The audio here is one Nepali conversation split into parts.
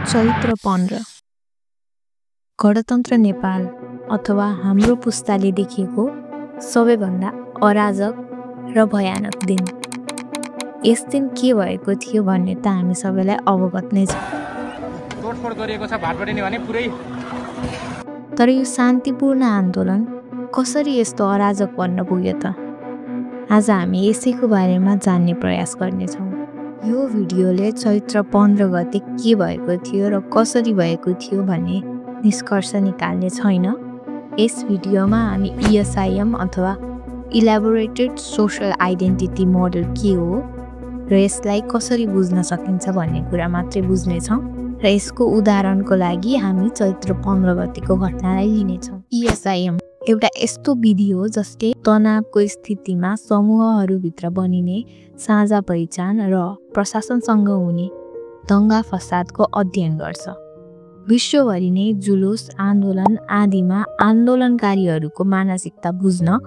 चैत्र 15 गणतन्त्र नेपाल अथवा हाम्रो पुस्ताले देखेको सबैभन्दा अराजक र भयानक दिन। यस दिन के भएको थियो भन्ने त हामी सबैलाई अवगत नै छ। तोडफोड गरिएको छ भाटबडी भने पुरै। तर यो शान्तिपूर्ण आन्दोलन कसरी यस्तो अराजक बन्न पुग्यो त? आज हामी यसैको बारेमा जान्ने प्रयास गर्नेछौँ। यो भिडियोले चैत्र 15 गते के भएको थियो र कसरी भएको थियो भन्ने निष्कर्ष निकाल्ने छैन। यस भिडियोमा हामी ESIM अथवा इलाबोरेटेड सोशल आइडेन्टिटी मोडल के हो र यसलाई कसरी बुझ्न सकिन्छ भन्ने कुरा मात्रै बुझ्नेछौँ र यसको उदाहरणको लागि हामी चैत्र 15 गतेको घटनालाई लिनेछौँ। ESIM एउटा यस्तो विधि हो जसले तनावको स्थितिमा समूहहरूभित्र बनिने साझा पहिचान र प्रशासनसँग हुने दङ्गा फसादको अध्ययन गर्छ। विश्वभरि नै जुलुस आन्दोलन आदिमा आन्दोलनकारीहरूको मानसिकता बुझ्न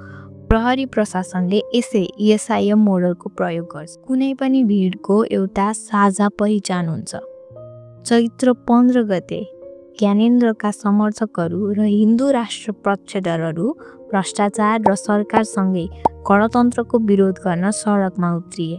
प्रहरी प्रशासनले यसै ESIM मोडलको प्रयोग गर्छ। कुनै पनि भिडको एउटा साझा पहिचान हुन्छ। चैत्र 15 गते ज्ञानेन्द्रका समर्थकहरू र हिन्दू राष्ट्र पक्षधरहरू भ्रष्टाचार र सरकारसँगै गणतन्त्रको विरोध गर्न सडकमा उत्रिए।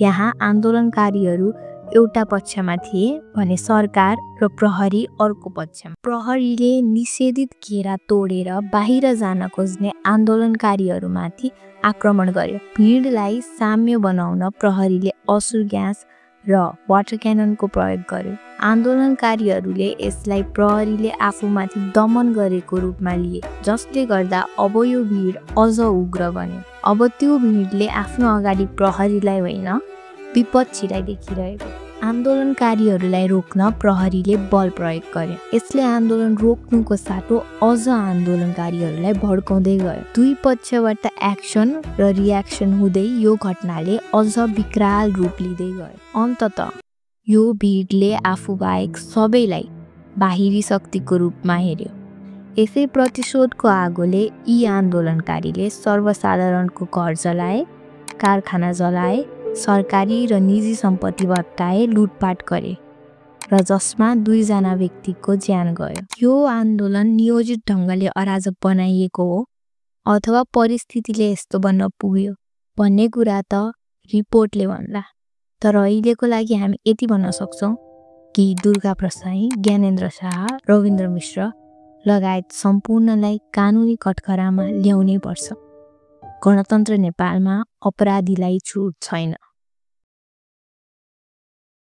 यहाँ आन्दोलनकारीहरू एउटा पक्षमा थिए भने सरकार र प्रहरी अर्को पक्षमा। प्रहरीले निषेधित घेरा तोडेर बाहिर जान खोज्ने आन्दोलनकारीहरूमाथि आक्रमण गर्यो। भिडलाई साम्य बनाउन प्रहरीले असुर ग्यास र वाटर क्याननको प्रयोग गर्यो। आन्दोलनकारीहरूले यसलाई प्रहरीले आफूमाथि दमन गरेको रूपमा लिए, जसले गर्दा अब यो भिड अझ उग्र बन्यो। अब त्यो भिडले आफ्नो अगाडि प्रहरीलाई होइन विपक्षीलाई देखिरहेको। आन्दोलनकारीहरूलाई रोक्न प्रहरीले बल प्रयोग गर्यो। यसले आन्दोलन रोक्नुको साटो अझ आन्दोलनकारीहरूलाई भड्काउँदै गयो। दुई पक्षबाट एक्सन र रियाक्सन हुँदै यो घटनाले अझ विकराल रूप लिँदै गयो। अन्ततः यो भिडले आफूबाहेक सबैलाई बाहिरी शक्तिको रूपमा हेर्यो। यसै प्रतिशोधको आगोले यी आन्दोलनकारीले सर्वसाधारणको घर जलाए, कारखाना जलाए, सरकारी र निजी सम्पत्ति भत्काए, लुटपाट गरे र जसमा 2 जना व्यक्तिको ज्यान गयो। यो आन्दोलन नियोजित ढङ्गले अराजक बनाइएको हो अथवा परिस्थितिले यस्तो बन्न पुग्यो भन्ने कुरा त रिपोर्टले भन्ला। तर अहिलेको लागि हामी यति भन्न सक्छौँ कि दुर्गा प्रसाई, ज्ञानेन्द्र शाह, रविन्द्र मिश्र लगायत सम्पूर्णलाई कानुनी कठघरामा ल्याउनै पर्छ। गणतन्त्र नेपालमा अपराधीलाई छुट छैन।